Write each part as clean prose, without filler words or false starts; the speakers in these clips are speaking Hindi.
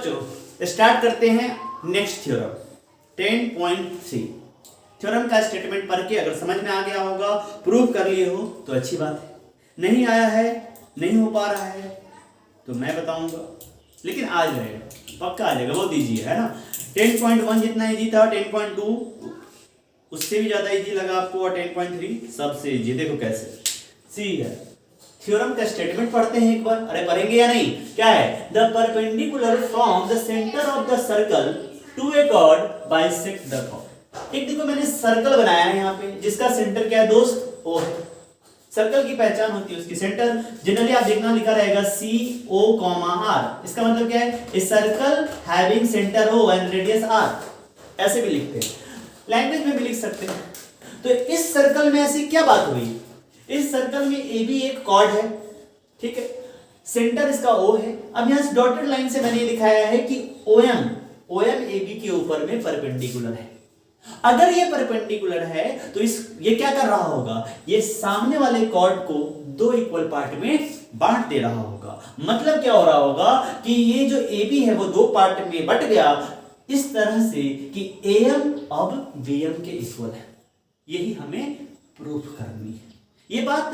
बच्चों स्टार्ट करते हैं नेक्स्ट थ्योरम 10.3। थ्योरम का स्टेटमेंट पढ़ के अगर समझ में आ गया होगा, प्रूव कर लिए हो तो अच्छी बात है। नहीं आया है, नहीं हो पा रहा है तो मैं बताऊंगा, लेकिन आ जाएगा, पक्का आ जाएगा, बहुत ईजी है ना। 10.1 जितना ईजी था, 10.2 उससे भी ज्यादा ईजी लगा आपको, और 10.3 सबसे ईजी। देखो कैसे, सी है। थ्योरम का स्टेटमेंट पढ़ते हैं एक बार। अरे पढ़ेंगे या नहीं? क्या है? The perpendicular from the centre of the circle to a chord bisect the chord. एक देखो मैंने सर्कल बनाया है यहाँ पे, जिसका सेंटर क्या है दोस्त? ओ है। सर्कल की पहचान होती है उसकी सेंटर। जनरली आप देखना लिखा रहेगा CO, R। इसका मतलब क्या है? A circle having centre O and radius R। ऐसे भी लिखते हैं, लैंग्वेज में भी लिख सकते हैं। तो इस सर्कल में ऐसी क्या बात हुई? इस सर्कल में AB एक कॉर्ड है, ठीक है, सेंटर इसका O है। अब यहां डॉटेड लाइन से मैंने दिखाया है कि OM AB के ऊपर में परपेंडिकुलर है। अगर ये परपेंडिकुलर है तो ये क्या कर रहा होगा? ये सामने वाले कॉर्ड को दो इक्वल पार्ट में बांट दे रहा होगा। मतलब क्या हो रहा होगा कि ये जो AB है वो दो पार्ट में बट गया इस तरह से कि AM अब BM के इक्वल है। यही हमें प्रूफ करनी है। ये बात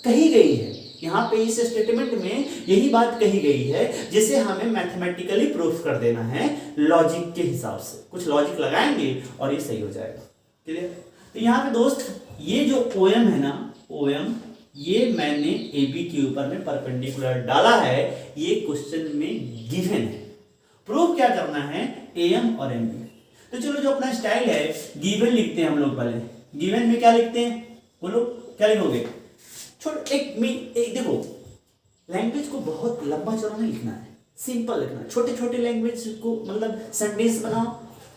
कही गई है यहाँ पे, इस स्टेटमेंट में यही बात कही गई है, जिसे हमें मैथमेटिकली प्रूफ कर देना है लॉजिक के हिसाब से। कुछ लॉजिक लगाएंगे और ये सही हो जाएगा। क्लियर? तो यहाँ पे दोस्त ये जो OM है ना, OM ये मैंने AB के ऊपर में परपेंडिकुलर डाला है, ये क्वेश्चन में गिवन है। प्रूफ क्या करना है? AM और MB। तो चलो जो अपना स्टाइल है, गिवन लिखते हैं हम लोग पहले। गिवन में क्या लिखते हैं? बोलो क्या लिखोगे? एक देखो, लैंग्वेज को बहुत लंबा चौड़ा नहीं लिखना है, सिंपल लिखना है। छोटे छोटे लैंग्वेज को मतलब सेंटेंस बनाओ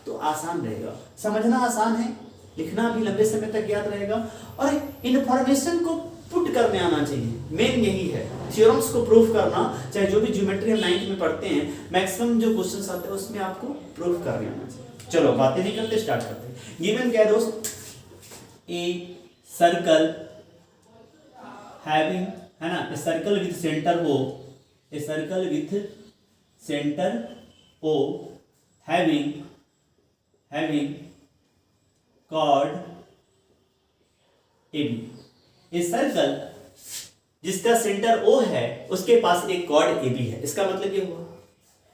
तो आसान रहेगा, समझना आसान है, लिखना भी लंबे समय तक याद रहेगा, और इंफॉर्मेशन को पुट करने आना चाहिए। मेन यही है, थ्योरम्स को प्रूफ करना। चाहे जो भी ज्योमेट्री हम 9th में पढ़ते हैं, मैक्सिमम जो क्वेश्चंस आते हैं उसमें आपको प्रूफ करने आना चाहिए। चलो बातें नहीं करते, स्टार्ट करते हैं। गिवन क्या है दोस्त? ए सर्कल हैविंग, है ना, a circle with centre O, a circle with centre O having chord AB। A circle जिसका सेंटर O है उसके पास एक कॉर्ड AB है। इसका मतलब ये हुआ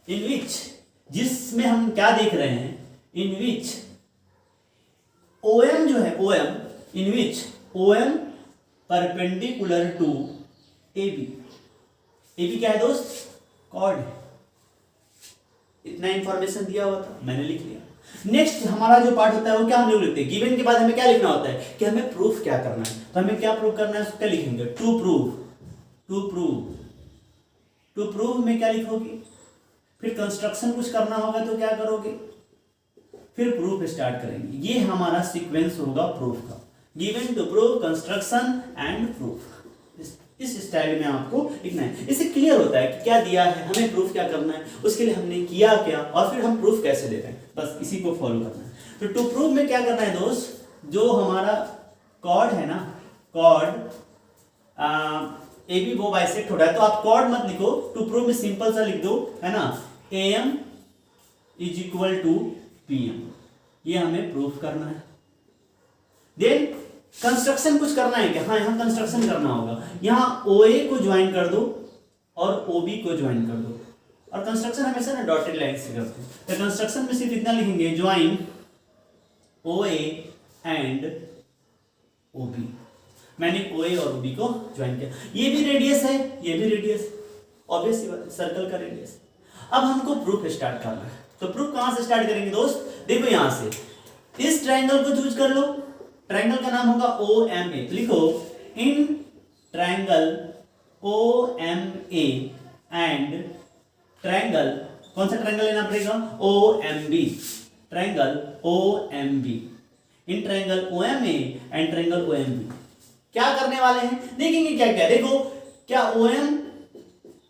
इन विच, जिसमें हम क्या देख रहे हैं, इन विच OM जो है, OM in which OM perpendicular to AB। AB क्या है दोस्त? कॉर्ड है। इतना इंफॉर्मेशन दिया हुआ था, मैंने लिख लिया। नेक्स्ट हमारा जो पार्ट होता है वो क्या हम लोग लिखते हैं? गिवन के बाद हमें क्या लिखना होता है कि हमें प्रूफ क्या करना है। तो हमें क्या प्रूफ करना है, उसको क्या लिखेंगे? टू प्रूव में क्या लिखोगे? फिर कंस्ट्रक्शन कुछ करना होगा तो क्या करोगे? फिर प्रूफ स्टार्ट करेंगे। ये हमारा सीक्वेंस होगा प्रूफ का। Given to prove, construction and proof. इस स्टाइल में आपको लिखना है। इससे क्लियर होता है कि क्या दिया है, हमें प्रूफ क्या करना है, उसके लिए हमने किया क्या, और फिर हम प्रूफ कैसे दे रहे हैं। बस इसी को फॉलो करना है। तो टू प्रूव में क्या करना है दोस्त? जो हमारा कॉर्ड है ना, कॉर्ड AB वो बाइसेक्ट हो रहा है, तो आप कॉर्ड मत लिखो, टू प्रूव में सिंपल सा लिख दो, है ना, AM is equal to PM। ये हमें प्रूफ करना है। देन कंस्ट्रक्शन कुछ करना है क्या? हाँ, यहाँ कंस्ट्रक्शन करना होगा। यहाँ OA को ज्वाइन कर दो और OB को ज्वाइन कर दो। और कंस्ट्रक्शन हमेशा ना डॉटेड लाइन से करते हैं। तो कंस्ट्रक्शन में सिर्फ इतना लिखेंगे, ज्वाइन OA एंड OB। मैंने OA और OB को ज्वाइन किया। ये भी रेडियस है, ये भी रेडियस, ऑब्वियस सी बात है, सर्कल का रेडियस। अब हमको प्रूफ स्टार्ट करना है। तो प्रूफ कहां से स्टार्ट करेंगे दोस्त? देखो यहां से इस ट्राइंगल को चूज कर लो। ट्राइंगल का नाम होगा OMA। लिखो, in triangle OMA and triangle, कौन सा ट्राइंगल लेना पड़ेगा? OMB। Triangle OMB, in triangle OMA and triangle OMB। क्या करने वाले हैं देखेंगे। क्या क्या देखो, क्या OM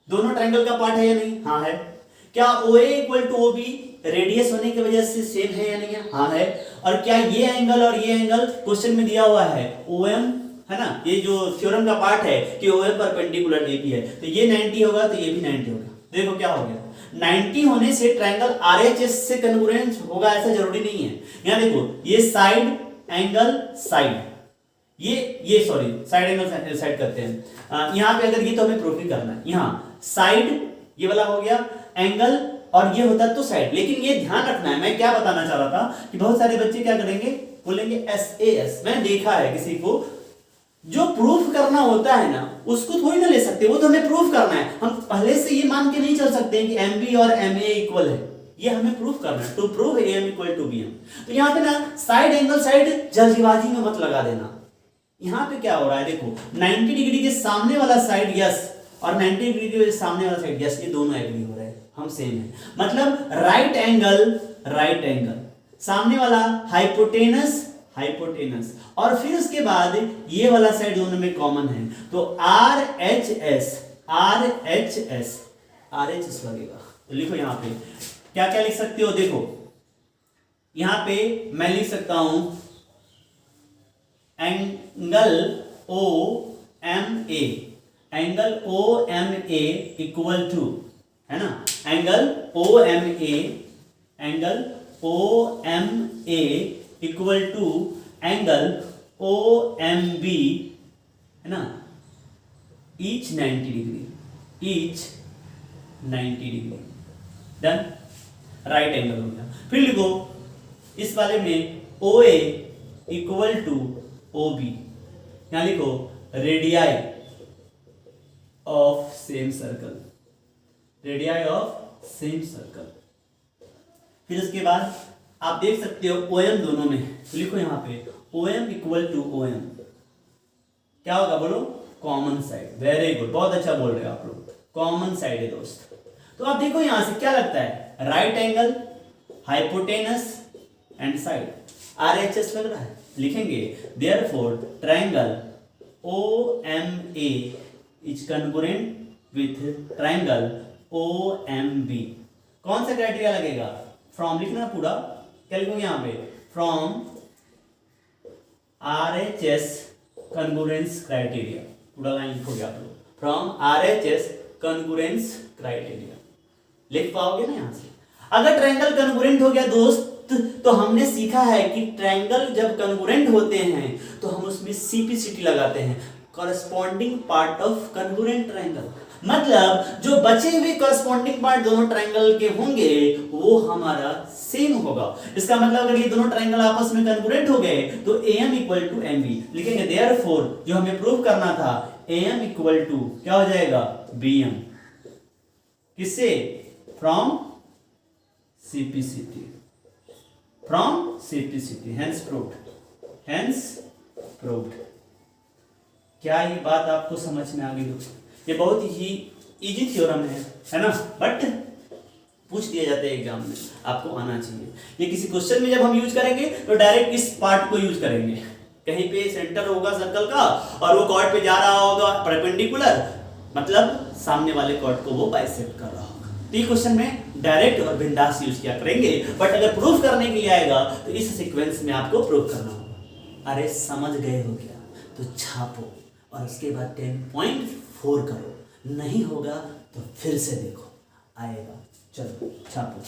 दोनों ट्राइंगल का पार्ट है या नहीं? हाँ है। क्या OA equal to OB radius होने की वजह से सेम है या नहीं है? हाँ है। और क्या ये एंगल और ये एंगल क्वेश्चन में दिया हुआ है OM, है ना, ये जो थ्योरम का पार्ट है कि OM परपेंडिकुलर AB है, तो ये 90 होगा तो ये भी 90 होगा। देखो क्या हो गया, 90 होने से ट्रायंगल RHS से कन्ग्रुएंट होगा ऐसा जरूरी नहीं है। यहाँ देखो ये साइड एंगल साइड, ये सॉरी साइड एंगल साइड करते हैं। यहाँ पे अगर ये तो हमें प्रूफ ही करना है, यहाँ साइड ये वाला हो गया एंगल और ये होता तो साइड। लेकिन ये ध्यान रखना है, मैं क्या बताना चाह रहा था कि बहुत सारे बच्चे क्या करेंगे, बोलेंगे SAS। मैंने देखा है किसी को, जो प्रूफ करना होता है ना उसको थोड़ी ना ले सकते, वो तो हमें प्रूफ करना है। हम पहले से ये मान के नहीं चल सकते कि MB और MA इक्वल है, ये हमें प्रूफ करना है। To prove AM equal to BM। तो यहाँ पे ना साइड एंगल साइड जल्दीबाजी में मत लगा देना। यहाँ पे क्या हो रहा है देखो, 90 डिग्री के सामने वाला साइड यस और 90 डिग्री के सामने वाला साइड यस, ये दोनों एग्री हो रहे हैं, हम सेम है। मतलब राइट एंगल सामने वाला हाइपोटेनस और फिर उसके बाद ये वाला साइड दोनों में कॉमन है, तो RHS लगेगा। तो लिखो यहाँ पे क्या क्या लिख सकते हो, देखो यहाँ पे मैं लिख सकता हूं एंगल OMA इक्वल टू, है ना, angle OMA equal to angle OMB, है ना, ईच 90 डिग्री। डन, राइट एंगल हो गया। फिर लिखो इस वाले में OA इक्वल टू OB, यहां लिखो रेडियाई ऑफ सेम सर्कल। फिर उसके बाद आप देख सकते हो OM दोनों में, तो लिखो यहाँ पे OM इक्वल टू OM, क्या होगा बोलो, कॉमन साइड। वेरी गुड, बहुत अच्छा बोल रहे हो आप लोग, कॉमन साइड है दोस्त। तो आप देखो यहां से क्या लगता है, right angle hypotenuse and side RHS लग रहा है, लिखेंगे therefore triangle OMA is congruent with triangle OMB। कौन सा क्राइटेरिया लगेगा, फ्रॉम लिखना पूरा, क्या लिखूंगे यहाँ पे, फ्रॉम RHS कन्ग्रुएंस क्राइटेरिया, पूरा लाइन लिखोगे आप लोग, फ्रॉम RHS कन्ग्रुएंस क्राइटेरिया। लिख पाओगे ना यहाँ से। अगर ट्रायंगल कन्ग्रुएंट हो गया दोस्त, तो हमने सीखा है कि ट्रायंगल जब कन्ग्रुएंट होते हैं तो हम उसमें CPCT लगाते हैं, corresponding part of congruent triangle. मतलब जो बचे हुए कॉरेस्पॉन्डिंग पार्ट दोनों ट्रायंगल के होंगे वो हमारा सेम होगा। इसका मतलब अगर ये दोनों ट्रायंगल आपस में कन्ग्रुएंट हो गए तो AM इक्वल टू MB लिखेंगे। देयरफॉर जो हमें प्रूव करना था AM इक्वल टू क्या हो जाएगा, BM, किससे, फ्रॉम CPCT, hence proved। क्या ये बात आपको समझ में आ गई दोस्तों? ये बहुत ही इजी थ्योरम है ना, बट पूछ दिए जाते हैं एग्जाम में, आपको आना चाहिए। ये किसी क्वेश्चन में जब हम यूज करेंगे तो डायरेक्ट इस पार्ट को यूज करेंगे, कहीं पे सेंटर होगा सर्कल का और वो कॉर्ड पे जा रहा होगा परपेंडिकुलर, मतलब सामने वाले कॉर्ड को वो बाइसेक्ट कर रहा होगा। तो ये क्वेश्चन में डायरेक्ट और बिंदास यूज किया करेंगे, बट अगर प्रूफ करने के लिए आएगा तो इस सीक्वेंस में आपको प्रूफ करना होगा। अरे समझ गए हो क्या, तो छापो और उसके बाद 10.4 करो, नहीं होगा तो फिर से देखो, आएगा। चलो छापो।